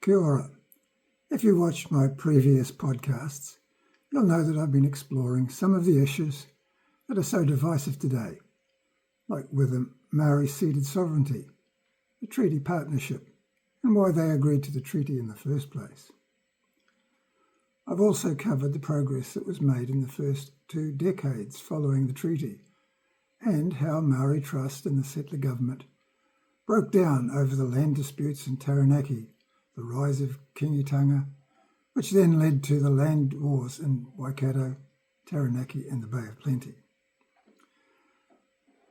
Kia ora. If you watched my previous podcasts, you'll know that I've been exploring some of the issues that are so divisive today, like whether Maori ceded sovereignty, the treaty partnership, and why they agreed to the treaty in the first place. I've also covered the progress that was made in the first 2 decades following the treaty, and how Maori trust in the settler government broke down over the land disputes in Taranaki, the rise of Kingitanga, which then led to the land wars in Waikato, Taranaki and the Bay of Plenty.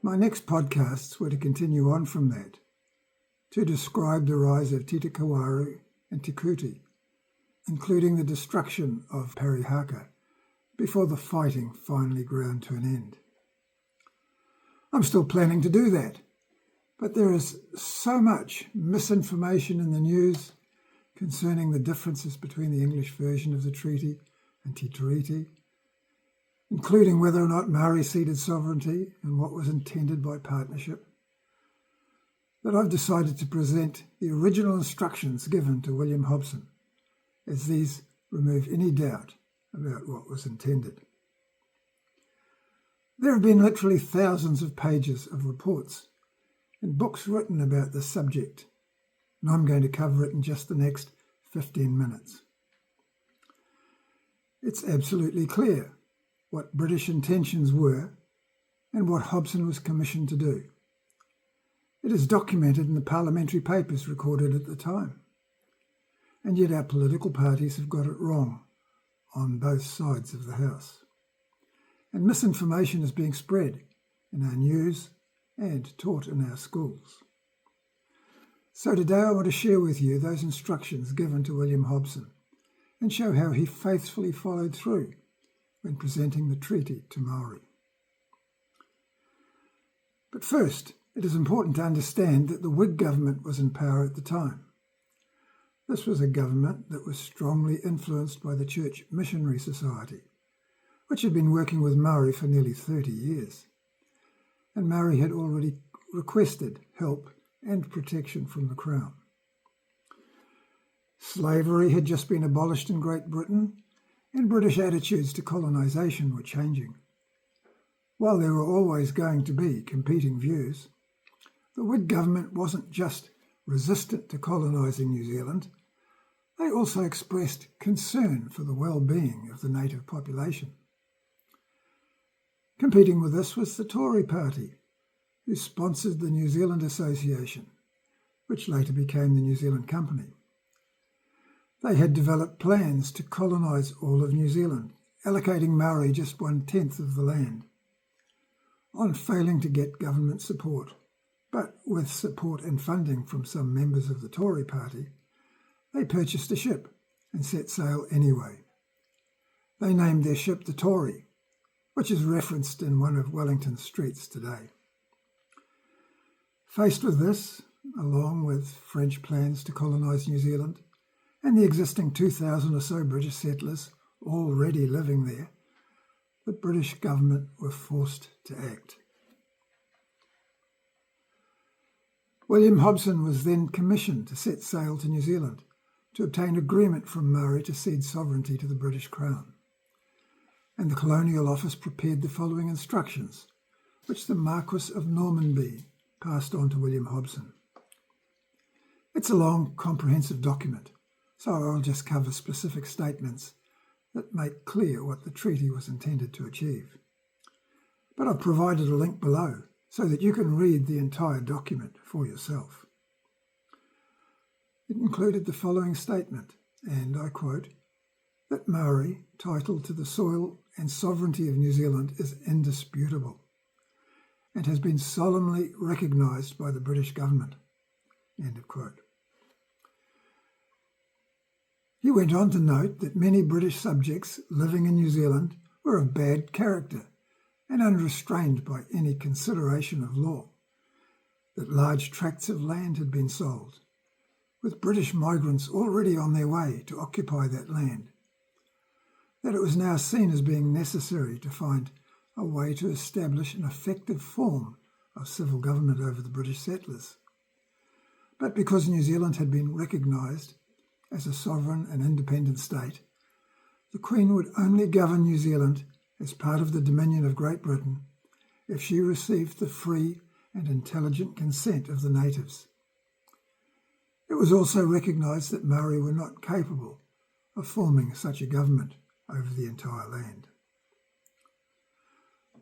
My next podcasts were to continue on from that, to describe the rise of Tita Kawaru and Te Kuti, including the destruction of Parihaka, before the fighting finally ground to an end. I'm still planning to do that, but there is so much misinformation in the news concerning the differences between the English version of the treaty and Te Tiriti, including whether or not Maori ceded sovereignty and what was intended by partnership, that I've decided to present the original instructions given to William Hobson, as these remove any doubt about what was intended. There have been literally thousands of pages of reports and books written about this subject, and I'm going to cover it in just the next 15 minutes. It's absolutely clear what British intentions were and what Hobson was commissioned to do. It is documented in the parliamentary papers recorded at the time, and yet our political parties have got it wrong on both sides of the House. And misinformation is being spread in our news and taught in our schools. So today I want to share with you those instructions given to William Hobson and show how he faithfully followed through when presenting the treaty to Māori. But first, it is important to understand that the Whig government was in power at the time. This was a government that was strongly influenced by the Church Missionary Society, which had been working with Māori for nearly 30 years. And Māori had already requested help and protection from the Crown. Slavery had just been abolished in Great Britain, and British attitudes to colonisation were changing. While there were always going to be competing views, the Whig government wasn't just resistant to colonising New Zealand, they also expressed concern for the well-being of the native population. Competing with this was the Tory party, who sponsored the New Zealand Association, which later became the New Zealand Company. They had developed plans to colonise all of New Zealand, allocating Māori just 1/10 of the land. On failing to get government support, but with support and funding from some members of the Tory party, they purchased a ship and set sail anyway. They named their ship the Tory, which is referenced in one of Wellington's streets today. Faced with this, along with French plans to colonise New Zealand and the existing 2,000 or so British settlers already living there, the British government were forced to act. William Hobson was then commissioned to set sail to New Zealand to obtain agreement from Māori to cede sovereignty to the British Crown. And the Colonial Office prepared the following instructions, which the Marquess of Normanby passed on to William Hobson. It's a long, comprehensive document, so I'll just cover specific statements that make clear what the treaty was intended to achieve. But I've provided a link below so that you can read the entire document for yourself. It included the following statement, and I quote, that Māori title to the soil and sovereignty of New Zealand is indisputable and has been solemnly recognised by the British government. End of quote. He went on to note that many British subjects living in New Zealand were of bad character and unrestrained by any consideration of law, that large tracts of land had been sold, with British migrants already on their way to occupy that land, that it was now seen as being necessary to find a way to establish an effective form of civil government over the British settlers. But because New Zealand had been recognised as a sovereign and independent state, the Queen would only govern New Zealand as part of the Dominion of Great Britain if she received the free and intelligent consent of the natives. It was also recognised that Maori were not capable of forming such a government over the entire land.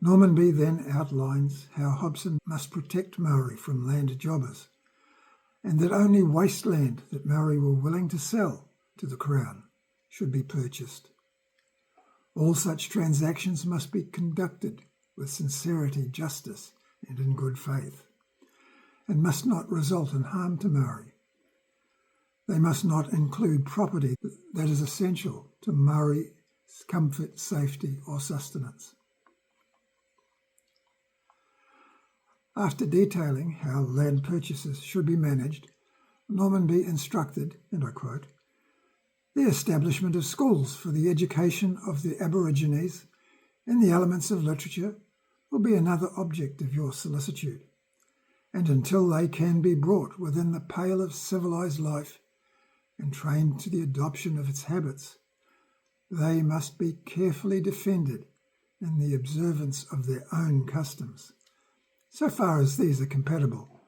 Normanby then outlines how Hobson must protect Maori from land jobbers, and that only wasteland that Maori were willing to sell to the Crown should be purchased. All such transactions must be conducted with sincerity, justice, and in good faith, and must not result in harm to Maori. They must not include property that is essential to Maori's comfort, safety, or sustenance. After detailing how land purchases should be managed, Normanby instructed, and I quote, "The establishment of schools for the education of the Aborigines in the elements of literature will be another object of your solicitude, and until they can be brought within the pale of civilised life and trained to the adoption of its habits, they must be carefully defended in the observance of their own customs, so far as these are compatible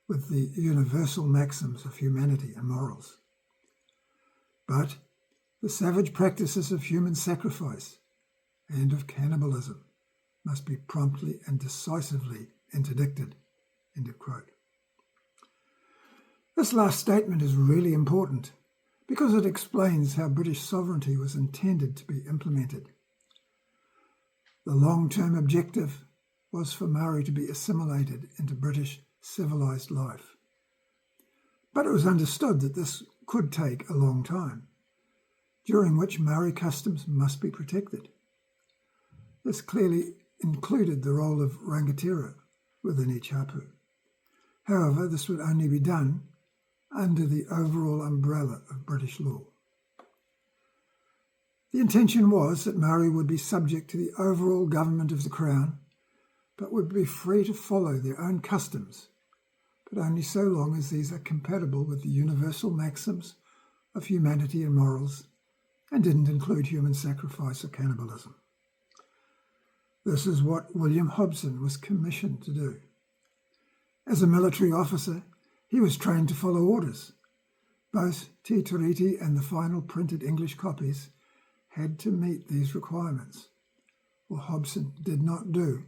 with the universal maxims of humanity and morals. But the savage practices of human sacrifice and of cannibalism must be promptly and decisively interdicted." End of quote. This last statement is really important because it explains how British sovereignty was intended to be implemented. The long-term objective was for Maori to be assimilated into British civilised life. But it was understood that this could take a long time, during which Maori customs must be protected. This clearly included the role of rangatira within each hapu. However, this would only be done under the overall umbrella of British law. The intention was that Maori would be subject to the overall government of the Crown, but would be free to follow their own customs, but only so long as these are compatible with the universal maxims of humanity and morals, and didn't include human sacrifice or cannibalism. This is what William Hobson was commissioned to do. As a military officer, he was trained to follow orders. Both Te Tiriti and the final printed English copies had to meet these requirements, or Hobson did not do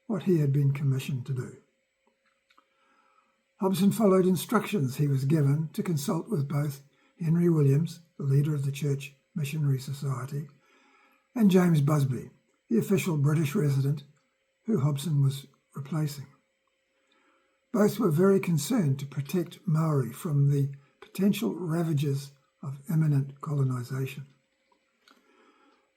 what he had been commissioned to do. Hobson followed instructions he was given to consult with both Henry Williams, the leader of the Church Missionary Society, and James Busby, the official British resident who Hobson was replacing. Both were very concerned to protect Maori from the potential ravages of imminent colonisation.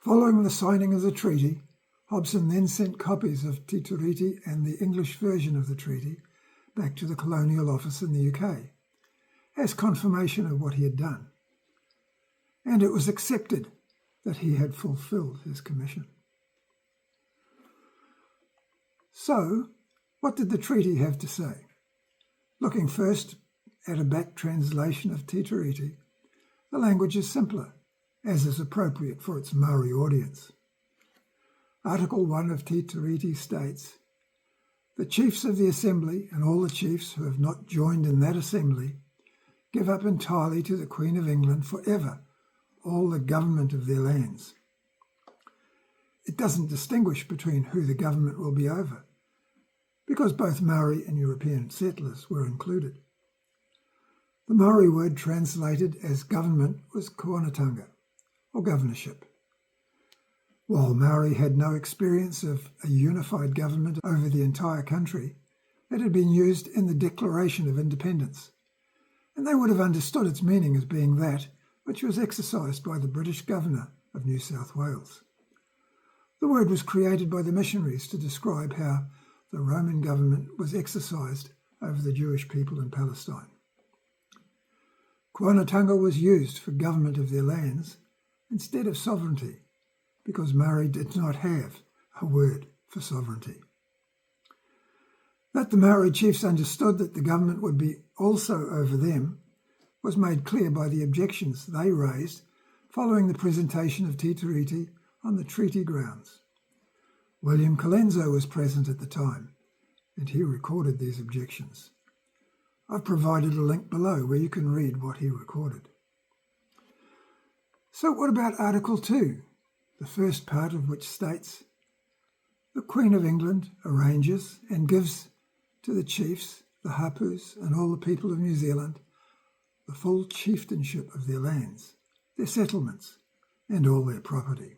Following the signing of the treaty, Hobson then sent copies of Te Tiriti and the English version of the treaty back to the Colonial Office in the UK as confirmation of what he had done. And it was accepted that he had fulfilled his commission. So, what did the treaty have to say? Looking first at a back translation of Te Tiriti, the language is simpler, as is appropriate for its Maori audience. Article 1 of Te Tiriti states, "The chiefs of the assembly and all the chiefs who have not joined in that assembly give up entirely to the Queen of England forever all the government of their lands." It doesn't distinguish between who the government will be over, because both Maori and European settlers were included. The Maori word translated as government was kuanatanga, or governorship. While Maori had no experience of a unified government over the entire country, it had been used in the Declaration of Independence, and they would have understood its meaning as being that which was exercised by the British Governor of New South Wales. The word was created by the missionaries to describe how the Roman government was exercised over the Jewish people in Palestine. Kuanatanga was used for government of their lands instead of sovereignty, because Maori did not have a word for sovereignty. That the Maori chiefs understood that the government would be also over them was made clear by the objections they raised following the presentation of Te Tiriti on the treaty grounds. William Colenso was present at the time, and he recorded these objections. I've provided a link below where you can read what he recorded. So what about Article 2, the first part of which states, "The Queen of England arranges and gives to the chiefs, the hapus, and all the people of New Zealand the full chieftainship of their lands, their settlements, and all their property."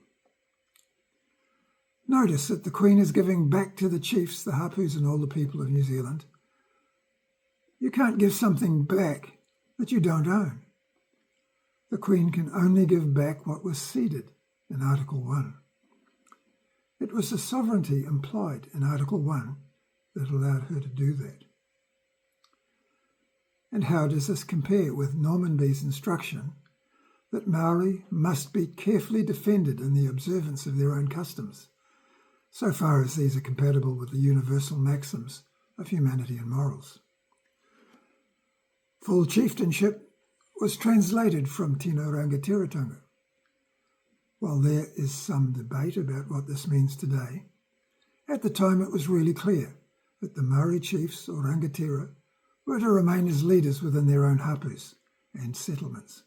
Notice that the Queen is giving back to the chiefs, the hapus, and all the people of New Zealand. You can't give something back that you don't own. The Queen can only give back what was ceded in Article 1. It was the sovereignty implied in Article 1 that allowed her to do that. And how does this compare with Normanby's instruction that Maori must be carefully defended in the observance of their own customs, so far as these are compatible with the universal maxims of humanity and morals? Full chieftainship was translated from Tino Rangatiratanga. While there is some debate about what this means today, at the time it was really clear that the Māori chiefs or rangatira were to remain as leaders within their own hapus and settlements.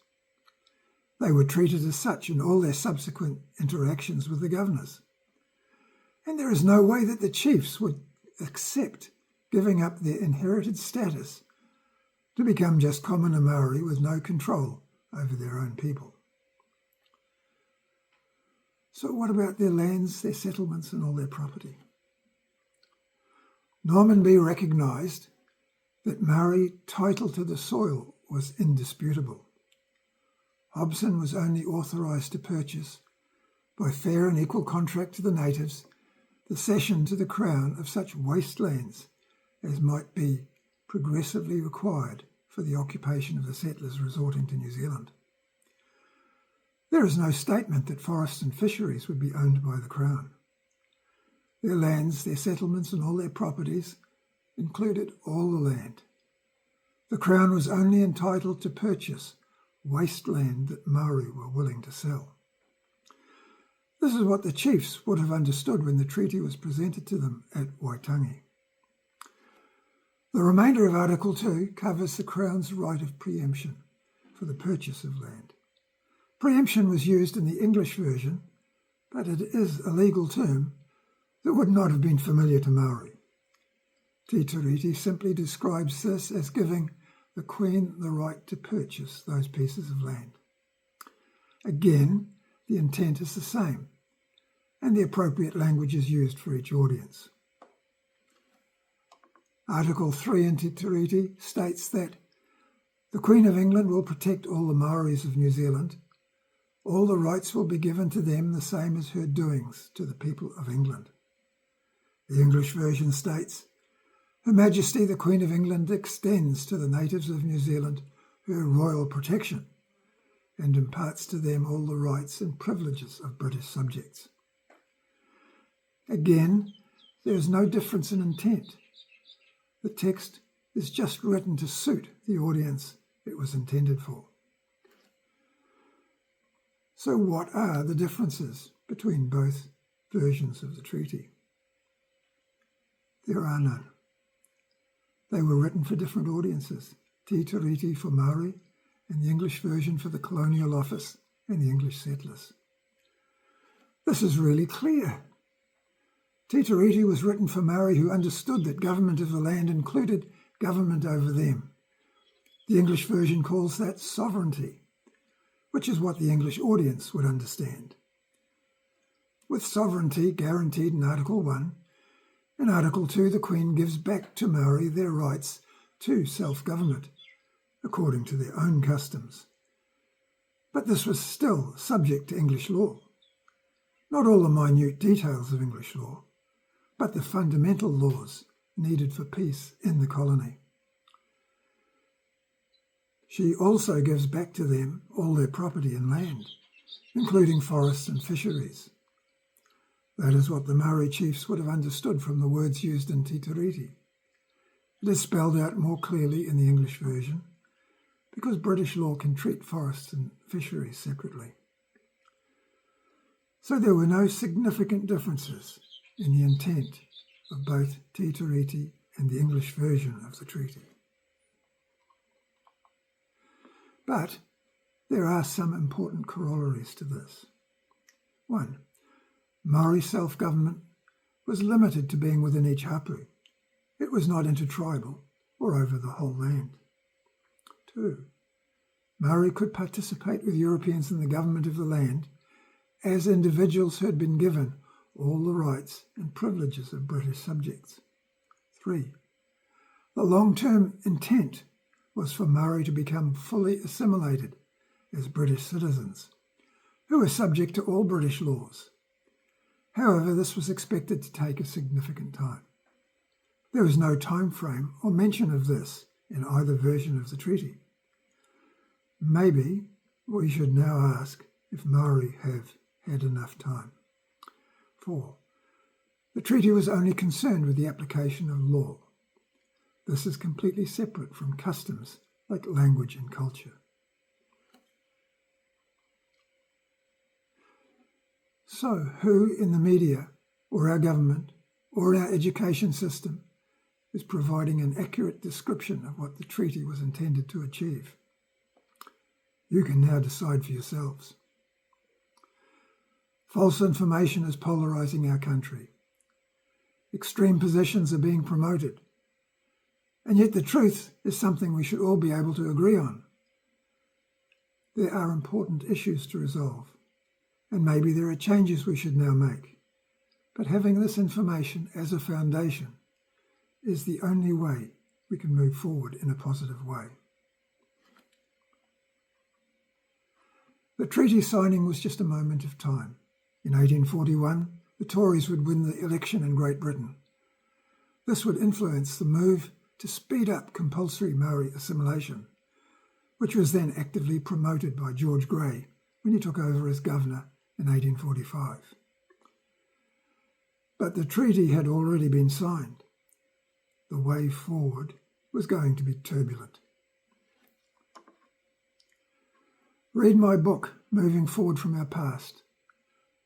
They were treated as such in all their subsequent interactions with the governors. And there is no way that the chiefs would accept giving up their inherited status to become just commoner Māori with no control over their own people. So what about their lands, their settlements, and all their property? Normanby recognised that Māori title to the soil was indisputable. Hobson was only authorised to purchase, by fair and equal contract to the natives, the cession to the Crown of such wastelands as might be progressively required for the occupation of the settlers resorting to New Zealand. There is no statement that forests and fisheries would be owned by the Crown. Their lands, their settlements, and all their properties included all the land. The Crown was only entitled to purchase wasteland that Māori were willing to sell. This is what the chiefs would have understood when the treaty was presented to them at Waitangi. The remainder of Article 2 covers the Crown's right of preemption for the purchase of land. Preemption was used in the English version, but it is a legal term that would not have been familiar to Māori. Te Tiriti simply describes this as giving the Queen the right to purchase those pieces of land. Again, the intent is the same, and the appropriate language is used for each audience. Article 3 in Te Tiriti states that the Queen of England will protect all the Maoris of New Zealand. All the rights will be given to them the same as her doings to the people of England. The English version states, Her Majesty the Queen of England extends to the natives of New Zealand her royal protection and imparts to them all the rights and privileges of British subjects. Again, there is no difference in intent. The text is just written to suit the audience it was intended for. So what are the differences between both versions of the treaty? There are none. They were written for different audiences. Te Tiriti for Māori and the English version for the Colonial Office and the English settlers. This is really clear. Te Tiriti was written for Māori who understood that government of the land included government over them. The English version calls that sovereignty, which is what the English audience would understand. With sovereignty guaranteed in Article 1, in Article 2 the Queen gives back to Māori their rights to self-government, according to their own customs. But this was still subject to English law. Not all the minute details of English law, but the fundamental laws needed for peace in the colony. She also gives back to them all their property and land, including forests and fisheries. That is what the Māori chiefs would have understood from the words used in Te Tiriti. It is spelled out more clearly in the English version, because British law can treat forests and fisheries separately. So there were no significant differences in the intent of both Te Tiriti and the English version of the treaty. But there are some important corollaries to this. 1. Maori self-government was limited to being within each hapu. It was not intertribal or over the whole land. 2. Maori could participate with Europeans in the government of the land as individuals who had been given all the rights and privileges of British subjects. 3. The long-term intent was for Maori to become fully assimilated as British citizens, who were subject to all British laws. However, this was expected to take a significant time. There was no time frame or mention of this in either version of the treaty. Maybe we should now ask if Maori have had enough time. 4. The treaty was only concerned with the application of law. This is completely separate from customs like language and culture. So, who in the media, or our government, or in our education system is providing an accurate description of what the treaty was intended to achieve? You can now decide for yourselves. False information is polarising our country. Extreme positions are being promoted. And yet the truth is something we should all be able to agree on. There are important issues to resolve, and maybe there are changes we should now make. But having this information as a foundation is the only way we can move forward in a positive way. The treaty signing was just a moment of time. In 1841, the Tories would win the election in Great Britain. This would influence the move to speed up compulsory Maori assimilation, which was then actively promoted by George Grey when he took over as governor in 1845. But the treaty had already been signed. The way forward was going to be turbulent. Read my book, Moving Forward from Our Past.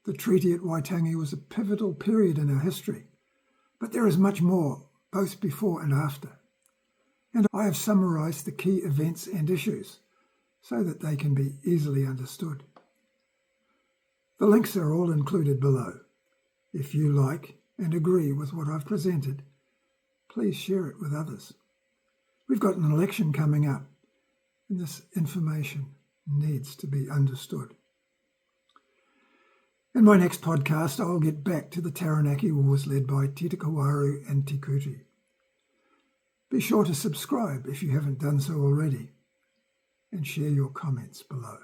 The treaty at Waitangi was a pivotal period in our history, but there is much more, both before and after. And I have summarised the key events and issues so that they can be easily understood. The links are all included below. If you like and agree with what I've presented, please share it with others. We've got an election coming up, and this information needs to be understood. In my next podcast, I'll get back to the Taranaki Wars led by Te Kawaru and Te Kuti. Be sure to subscribe if you haven't done so already, and share your comments below.